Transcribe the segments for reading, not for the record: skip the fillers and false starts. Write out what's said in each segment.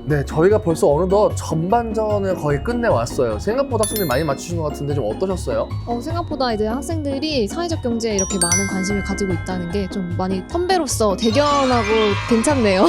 네, 저희가 벌써 어느덧 전반전을 거의 끝내왔어요. 생각보다 학생들이 많이 맞추신 것 같은데 좀 어떠셨어요? 생각보다 이제 학생들이 사회적 경제에 이렇게 많은 관심을 가지고 있다는 게 좀 많이 선배로서 대견하고 괜찮네요.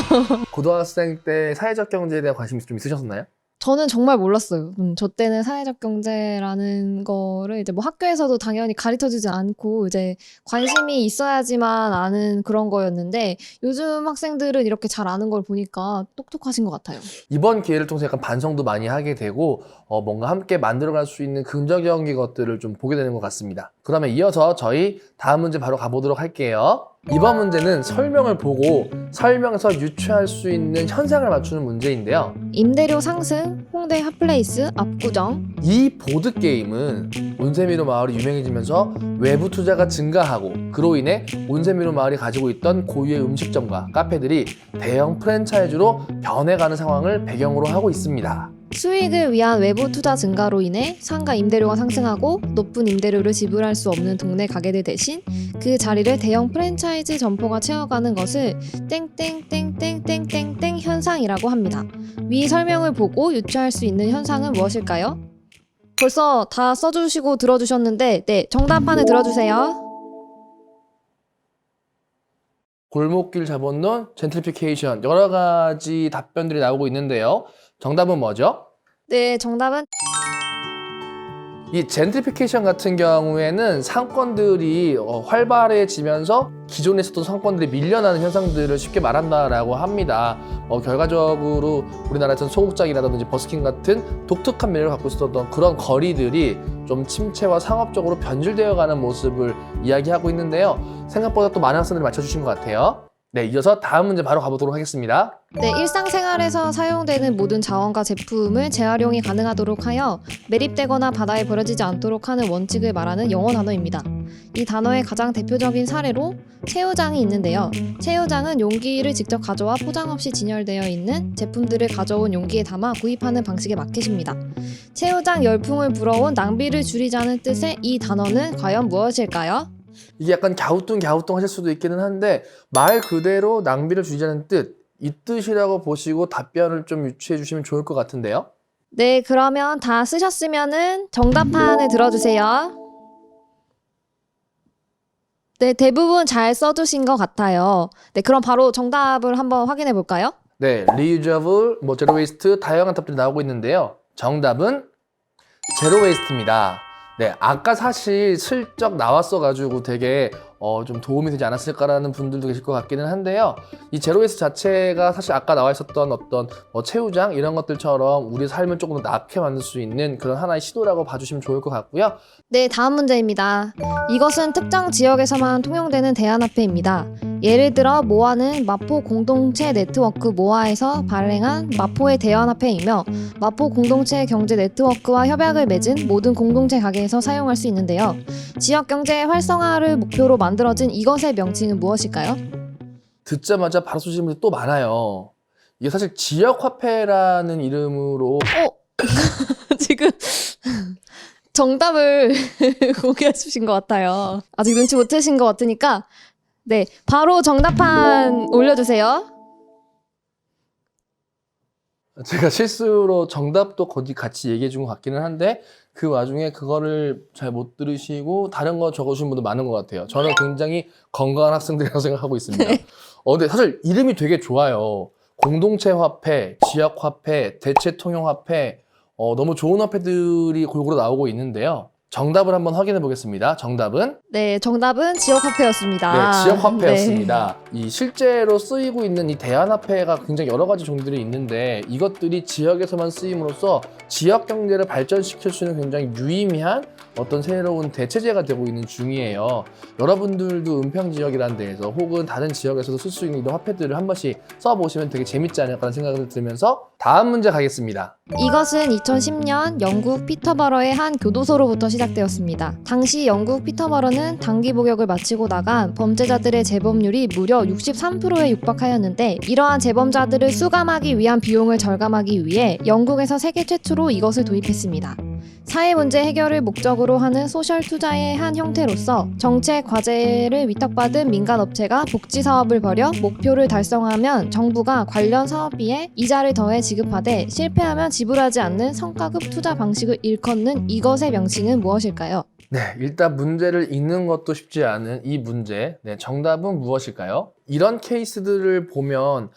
고등학생 때 사회적 경제에 대한 관심이 좀 있으셨나요? 저는 정말 몰랐어요. 저 때는 사회적 경제라는 거를 이제 뭐 학교에서도 당연히 가르쳐주지 않고 이제 관심이 있어야지만 아는 그런 거였는데 요즘 학생들은 이렇게 잘 아는 걸 보니까 똑똑하신 것 같아요. 이번 기회를 통해서 약간 반성도 많이 하게 되고 뭔가 함께 만들어갈 수 있는 긍정적인 것들을 좀 보게 되는 것 같습니다. 그러면 이어서 저희 다음 문제 바로 가보도록 할게요. 이번 문제는 설명을 보고 설명에서 유추할 수 있는 현상을 맞추는 문제인데요. 임대료 상승, 홍대 핫플레이스, 압구정. 이 보드게임은 온세미로 마을이 유명해지면서 외부 투자가 증가하고 그로 인해 온세미로 마을이 가지고 있던 고유의 음식점과 카페들이 대형 프랜차이즈로 변해가는 상황을 배경으로 하고 있습니다. 수익을 위한 외부 투자 증가로 인해 상가 임대료가 상승하고 높은 임대료를 지불할 수 없는 동네 가게들 대신 그 자리를 대형 프랜차이즈 점포가 채워가는 것을 땡땡땡땡땡땡땡 현상이라고 합니다. 위 설명을 보고 유추할 수 있는 현상은 무엇일까요? 벌써 다 써주시고 들어주셨는데 네, 정답판을 들어주세요. 골목길 잡아놓은 젠트리피케이션, 여러 가지 답변들이 나오고 있는데요. 정답은 뭐죠? 네, 정답은 이 젠트리피케이션 같은 경우에는 상권들이 활발해지면서 기존에 있었던 상권들이 밀려나는 현상들을 쉽게 말한다라고 합니다. 결과적으로 우리나라에서는 소극장이라든지 버스킹 같은 독특한 매력을 갖고 있었던 그런 거리들이 좀 침체와 상업적으로 변질되어가는 모습을 이야기하고 있는데요. 생각보다 또 많은 학생들이 맞춰주신 것 같아요. 네, 이어서 다음 문제 바로 가보도록 하겠습니다. 네, 일상생활에서 사용되는 모든 자원과 제품을 재활용이 가능하도록 하여 매립되거나 바다에 버려지지 않도록 하는 원칙을 말하는 영어 단어입니다. 이 단어의 가장 대표적인 사례로 채우장이 있는데요. 채우장은 용기를 직접 가져와 포장 없이 진열되어 있는 제품들을 가져온 용기에 담아 구입하는 방식의 마켓입니다. 채우장 열풍을 불어온 낭비를 줄이자는 뜻의 이 단어는 과연 무엇일까요? 이게 약간 갸우뚱 하실 수도 있기는 한데 말 그대로 낭비를 줄이자는 뜻, 이 뜻이라고 보시고 답변을 좀 유추해 주시면 좋을 것 같은데요. 네, 그러면 다 쓰셨으면은 정답판을 들어주세요. 네, 대부분 잘 써주신 것 같아요. 네, 그럼 바로 정답을 한번 확인해 볼까요? 네, reusable, 제로 웨이스트 다양한 답들이 나오고 있는데요. 정답은 제로 웨이스트입니다. 네, 아까 사실 슬쩍 나왔어가지고 되게 좀 도움이 되지 않았을까라는 분들도 계실 것 같기는 한데요. 이 제로 웨이스트 자체가 사실 아까 나와 있었던 어떤 채우장 이런 것들처럼 우리 삶을 조금 더 나게 만들 수 있는 그런 하나의 시도라고 봐주시면 좋을 것 같고요. 네, 다음 문제입니다. 이것은 특정 지역에서만 통용되는 대안화폐입니다. 예를 들어 모아는 마포 공동체 네트워크 모아에서 발행한 마포의 대안화폐이며 마포 공동체 경제 네트워크와 협약을 맺은 모든 공동체 가게에서 사용할 수 있는데요. 지역 경제 활성화를 목표로 만들어진 이것의 명칭은 무엇일까요? 듣자마자 바로 쏘시는 분들이 또 많아요. 이게 사실 지역화폐라는 이름으로 지금 정답을 공개해 주신 것 같아요. 아직 눈치 못 채신 것 같으니까 네, 바로 정답판 올려주세요. 제가 실수로 정답도 거기 같이 얘기해 준 것 같기는 한데 그 와중에 그거를 잘 못 들으시고 다른 거 적어주신 분도 많은 것 같아요. 저는 굉장히 건강한 학생들이라고 생각하고 있습니다. 근데 사실 이름이 되게 좋아요. 공동체 화폐, 지역 화폐, 대체 통용 화폐, 너무 좋은 화폐들이 골고루 나오고 있는데요. 정답을 한번 확인해 보겠습니다. 정답은 네, 정답은 지역화폐였습니다. 네, 지역화폐였습니다. 이 실제로 쓰이고 있는 이 대안화폐가 굉장히 여러 가지 종들이 있는데 이것들이 지역에서만 쓰임으로써 지역 경제를 발전시킬 수 있는 굉장히 유의미한 어떤 새로운 대체제가 되고 있는 중이에요. 여러분들도 은평 지역이라는 데에서 혹은 다른 지역에서도 쓸 수 있는 이런 화폐들을 한 번씩 써보시면 되게 재밌지 않을까 하는 생각을 들면서 다음 문제 가겠습니다. 이것은 2010년 영국 피터버러의 한 교도소로부터 시작되었습니다. 당시 영국 피터버러는 단기 복역을 마치고 나간 범죄자들의 재범률이 무려 63%에 육박하였는데 이러한 재범자들을 수감하기 위한 비용을 절감하기 위해 영국에서 세계 최초로 이것을 도입했습니다. 사회 문제 해결을 목적으로 하는 소셜 투자의 한 형태로서 정책 과제를 위탁받은 민간 업체가 복지 사업을 벌여 목표를 달성하면 정부가 관련 사업비에 이자를 더해 지급하되 실패하면 지불하지 않는 성과급 투자 방식을 일컫는 이것의 명칭은 무엇일까요? 네, 일단 문제를 읽는 것도 쉽지 않은 이 문제. 네, 정답은 무엇일까요? 이런 케이스들을 보면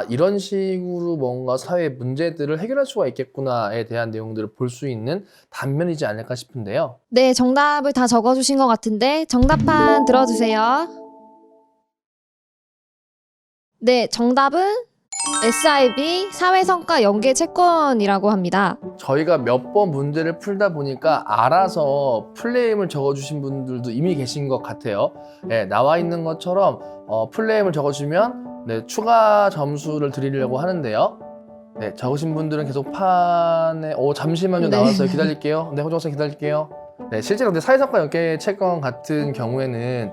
이런 식으로 뭔가 사회 문제들을 해결할 수가 있겠구나에 대한 내용들을 볼 수 있는 단면이지 않을까 싶은데요. 네, 정답을 다 적어주신 것 같은데 정답판 들어주세요. 네, 정답은 SIB 사회성과 연계 채권이라고 합니다. 저희가 몇 번 문제를 풀다 보니까 알아서 풀네임을 적어주신 분들도 이미 계신 것 같아요. 네, 나와 있는 것처럼 풀네임을 적어주면 네, 추가 점수를 드리려고 하는데요. 네, 적으신 분들은 계속 판에 잠시만요. 네. 나왔어요. 기다릴게요. 네, 호정선 기다릴게요. 네, 실제로 근데 사회성과 연계 채권 같은 경우에는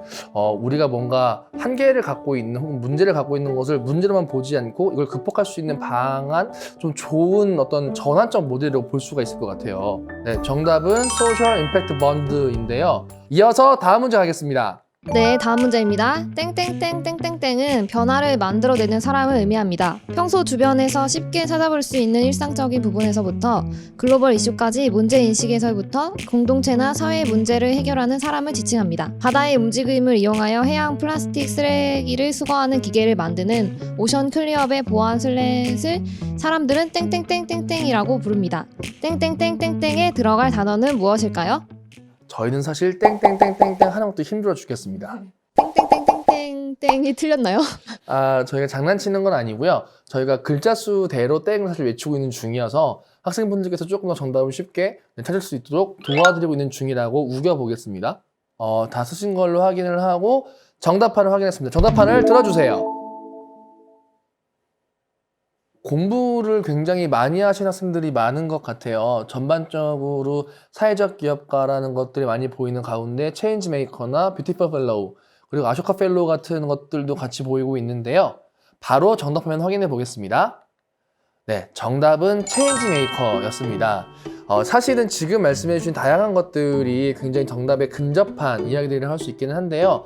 우리가 뭔가 한계를 갖고 있는 혹은 문제를 갖고 있는 것을 문제로만 보지 않고 이걸 극복할 수 있는 방안, 좀 좋은 어떤 전환적 모델로 볼 수가 있을 것 같아요. 네, 정답은 소셜 임팩트 펀드인데요. 이어서 다음 문제 가겠습니다. 네, 다음 문제입니다. 땡땡땡땡땡땡은 변화를 만들어내는 사람을 의미합니다. 평소 주변에서 쉽게 찾아볼 수 있는 일상적인 부분에서부터 글로벌 이슈까지 문제인식에서부터 공동체나 사회 문제를 해결하는 사람을 지칭합니다. 바다의 움직임을 이용하여 해양 플라스틱 쓰레기를 수거하는 기계를 만드는 오션 클리업의 보안 슬렛을 사람들은 땡땡땡땡땡이라고 부릅니다. 땡땡땡땡땡에 들어갈 단어는 무엇일까요? 저희는 사실 땡땡땡땡땡 하는 것도 힘들어 죽겠습니다. 땡땡땡땡땡이 틀렸나요? 저희가 장난치는 건 아니고요. 저희가 글자 수대로 땡을 사실 외치고 있는 중이어서 학생분들께서 조금 더 정답을 쉽게 찾을 수 있도록 도와드리고 있는 중이라고 우겨보겠습니다. 다 쓰신 걸로 확인을 하고 정답판을 확인했습니다. 정답판을 들어주세요. 공부를 굉장히 많이 하신 학생들이 많은 것 같아요. 전반적으로 사회적 기업가라는 것들이 많이 보이는 가운데 체인지 메이커나 뷰티풀 펠로우 그리고 아쇼카 펠로우 같은 것들도 같이 보이고 있는데요. 바로 정답 화면 확인해 보겠습니다. 네, 정답은 체인지 메이커였습니다. 사실은 지금 말씀해 주신 다양한 것들이 굉장히 정답에 근접한 이야기들을 할 수 있기는 한데요.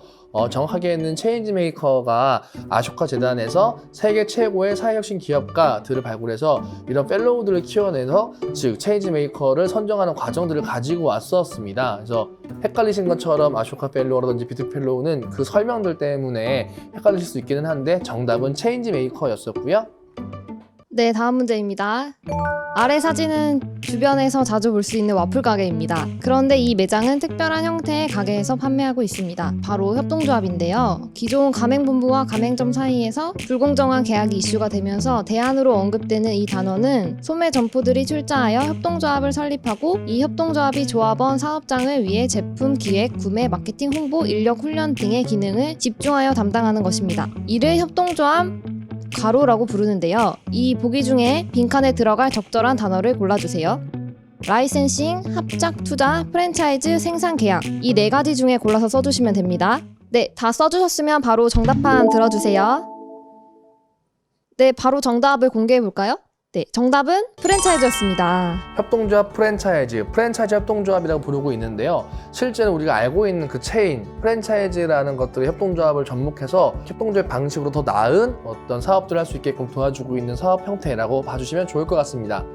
정확하게는 체인지 메이커가 아쇼카 재단에서 세계 최고의 사회혁신 기업가들을 발굴해서 이런 펠로우들을 키워내서 즉 체인지 메이커를 선정하는 과정들을 가지고 왔었습니다. 그래서 헷갈리신 것처럼 아쇼카 펠로우라든지 뷰티 펠로우는 그 설명들 때문에 헷갈리실 수 있기는 한데 정답은 체인지 메이커였었고요. 네, 다음 문제입니다. 아래 사진은 주변에서 자주 볼 수 있는 와플 가게입니다. 그런데 이 매장은 특별한 형태의 가게에서 판매하고 있습니다. 바로 협동조합인데요. 기존 가맹본부와 가맹점 사이에서 불공정한 계약이 이슈가 되면서 대안으로 언급되는 이 단어는 소매 점포들이 출자하여 협동조합을 설립하고 이 협동조합이 조합원 사업장을 위해 제품 기획, 구매, 마케팅, 홍보, 인력 훈련 등의 기능을 집중하여 담당하는 것입니다. 이를 협동조합 가로라고 부르는데요. 이 보기 중에 빈칸에 들어갈 적절한 단어를 골라주세요. 라이센싱, 합작, 투자, 프랜차이즈, 생산 계약 이 네 가지 중에 골라서 써주시면 됩니다. 네, 다 써주셨으면 바로 정답판 들어주세요. 네, 바로 정답을 공개해볼까요? 네, 정답은 프랜차이즈였습니다. 협동조합 프랜차이즈 협동조합이라고 부르고 있는데요. 실제로 우리가 알고 있는 그 체인, 프랜차이즈라는 것들의 협동조합을 접목해서 협동조합 방식으로 더 나은 어떤 사업들을 할 수 있게끔 도와주고 있는 사업 형태라고 봐주시면 좋을 것 같습니다.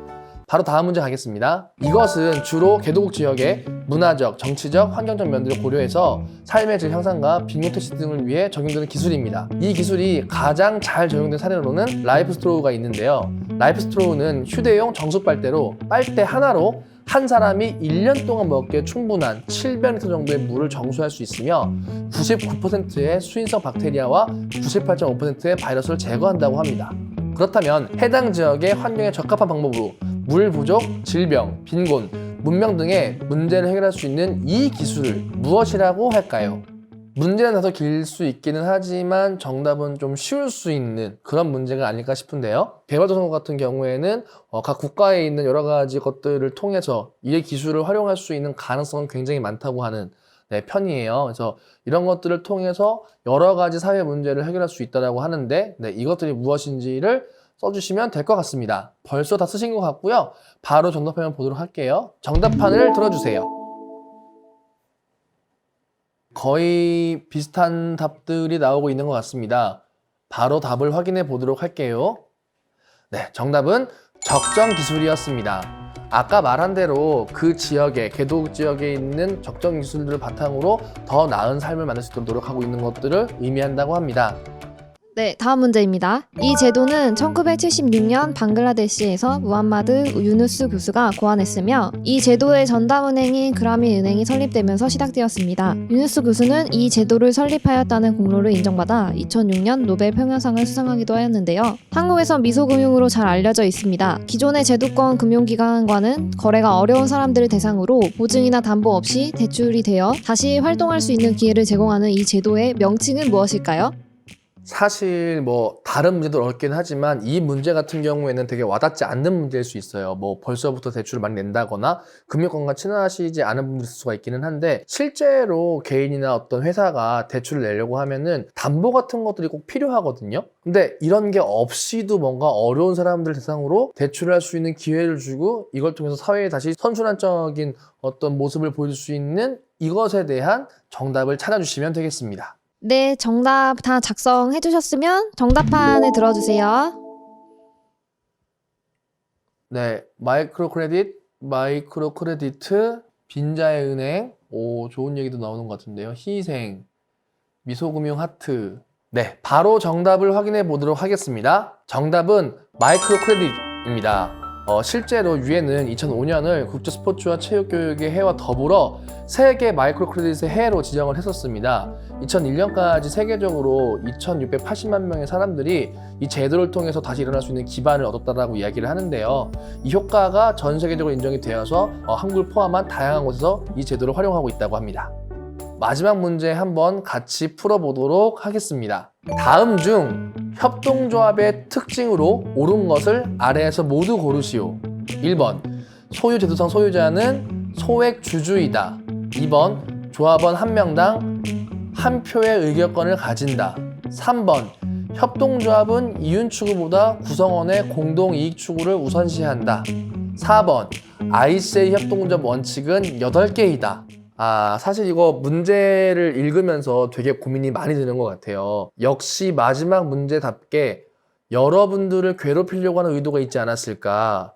바로 다음 문제 가겠습니다. 이것은 주로 개도국 지역의 문화적, 정치적, 환경적 면들을 고려해서 삶의 질 향상과 빈곤 퇴치 등을 위해 적용되는 기술입니다. 이 기술이 가장 잘 적용된 사례로는 라이프 스트로우가 있는데요. 라이프 스트로우는 휴대용 정수 빨대로 빨대 하나로 한 사람이 1년 동안 먹기에 충분한 700리터 정도의 물을 정수할 수 있으며 99%의 수인성 박테리아와 98.5%의 바이러스를 제거한다고 합니다. 그렇다면 해당 지역의 환경에 적합한 방법으로 물 부족, 질병, 빈곤, 문명 등의 문제를 해결할 수 있는 이 기술을 무엇이라고 할까요? 문제는 다소 길 수 있기는 하지만 정답은 좀 쉬울 수 있는 그런 문제가 아닐까 싶은데요. 개발도상국 같은 경우에는 각 국가에 있는 여러 가지 것들을 통해서 이 기술을 활용할 수 있는 가능성은 굉장히 많다고 하는 편이에요. 그래서 이런 것들을 통해서 여러 가지 사회 문제를 해결할 수 있다고 하는데 이것들이 무엇인지를 써주시면 될 것 같습니다. 벌써 다 쓰신 것 같고요. 바로 정답판을 보도록 할게요. 정답판을 들어주세요. 거의 비슷한 답들이 나오고 있는 것 같습니다. 바로 답을 확인해 보도록 할게요. 네, 정답은 적정 기술이었습니다. 아까 말한 대로 그 지역에, 개도 지역에 있는 적정 기술들을 바탕으로 더 나은 삶을 만들 수 있도록 노력하고 있는 것들을 의미한다고 합니다. 네, 다음 문제입니다. 이 제도는 1976년 방글라데시에서 무함마드 유누스 교수가 고안했으며 이 제도의 전담은행인 그라민 은행이 설립되면서 시작되었습니다. 유누스 교수는 이 제도를 설립하였다는 공로를 인정받아 2006년 노벨 평화상을 수상하기도 하였는데요. 한국에선 미소금융으로 잘 알려져 있습니다. 기존의 제도권 금융기관과는 거래가 어려운 사람들을 대상으로 보증이나 담보 없이 대출이 되어 다시 활동할 수 있는 기회를 제공하는 이 제도의 명칭은 무엇일까요? 사실 뭐 다른 문제도 어렵긴 하지만 이 문제 같은 경우에는 되게 와닿지 않는 문제일 수 있어요. 뭐 벌써부터 대출을 많이 낸다거나 금융권과 친하시지 않은 분들이 있을 수가 있기는 한데 실제로 개인이나 어떤 회사가 대출을 내려고 하면은 담보 같은 것들이 꼭 필요하거든요. 근데 이런 게 없이도 뭔가 어려운 사람들 대상으로 대출을 할 수 있는 기회를 주고 이걸 통해서 사회에 다시 선순환적인 어떤 모습을 보여줄 수 있는 이것에 대한 정답을 찾아주시면 되겠습니다. 네, 정답 다 작성해 주셨으면 정답판을 들어주세요. 네, 마이크로 크레디트, 빈자의 은행, 오, 좋은 얘기도 나오는 것 같은데요. 희생, 미소금융 하트. 네, 바로 정답을 확인해 보도록 하겠습니다. 정답은 마이크로 크레딧입니다. 실제로 유엔은 2005년을 국제 스포츠와 체육 교육의 해와 더불어 세계 마이크로 크레딧의 해로 지정을 했었습니다. 2001년까지 세계적으로 2,680만 명의 사람들이 이 제도를 통해서 다시 일어날 수 있는 기반을 얻었다라고 이야기를 하는데요. 이 효과가 전 세계적으로 인정이 되어서 한국을 포함한 다양한 곳에서 이 제도를 활용하고 있다고 합니다. 마지막 문제 한번 같이 풀어보도록 하겠습니다. 다음 중 협동조합의 특징으로 옳은 것을 아래에서 모두 고르시오. 1번 소유제도상 소유자는 소액주주이다. 2번 조합원 한 명당 한 표의 의결권을 가진다. 3번 협동조합은 이윤 추구보다 구성원의 공동이익 추구를 우선시한다. 4번 ICA 협동조합 원칙은 8개이다. 사실 이거 문제를 읽으면서 되게 고민이 많이 드는 것 같아요. 역시 마지막 문제답게 여러분들을 괴롭히려고 하는 의도가 있지 않았을까,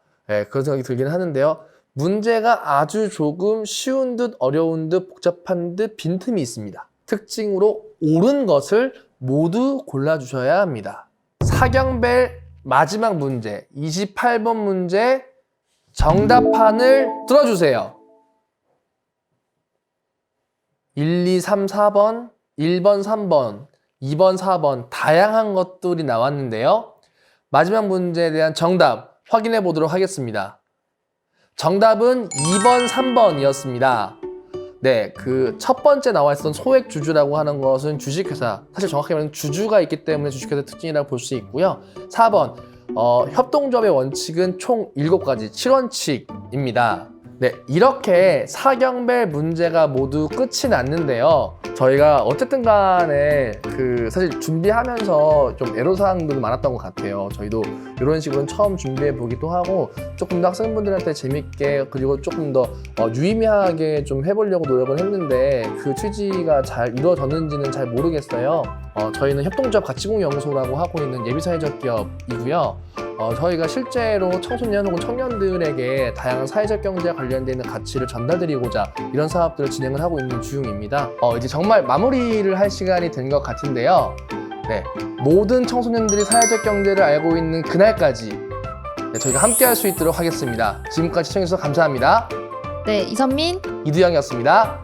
그런 생각이 들긴 하는데요. 문제가 아주 조금 쉬운 듯 어려운 듯 복잡한 듯 빈틈이 있습니다. 특징으로 옳은 것을 모두 골라주셔야 합니다. 사경벨 마지막 문제 28번 문제 정답판을 들어주세요. 1, 2, 3, 4번, 1번, 3번, 2번, 4번 다양한 것들이 나왔는데요. 마지막 문제에 대한 정답 확인해 보도록 하겠습니다. 정답은 2번, 3번이었습니다. 네, 그 첫 번째 나와 있었던 소액주주라고 하는 것은 주식회사, 사실 정확히 말하면 주주가 있기 때문에 주식회사 특징이라고 볼 수 있고요. 4번, 협동조합의 원칙은 총 7가지 7원칙입니다. 네, 이렇게 사경벨 문제가 모두 끝이 났는데요. 저희가 어쨌든 간에 사실 준비하면서 좀 애로사항들이 많았던 것 같아요. 저희도 이런 식으로 처음 준비해 보기도 하고 조금 더 학생분들한테 재밌게 그리고 조금 더 유의미하게 좀 해보려고 노력을 했는데 그 취지가 잘 이루어졌는지는 잘 모르겠어요. 저희는 협동조합 가치공연구소라고 하고 있는 예비사회적 기업이고요. 저희가 실제로 청소년 혹은 청년들에게 다양한 사회적 경제와 관련된 가치를 전달드리고자 이런 사업들을 진행을 하고 있는 중입니다. 이제 정말 마무리를 할 시간이 된 것 같은데요. 네, 모든 청소년들이 사회적 경제를 알고 있는 그날까지 저희가 함께 할 수 있도록 하겠습니다. 지금까지 시청해주셔서 감사합니다. 네, 이선민 이두영이었습니다.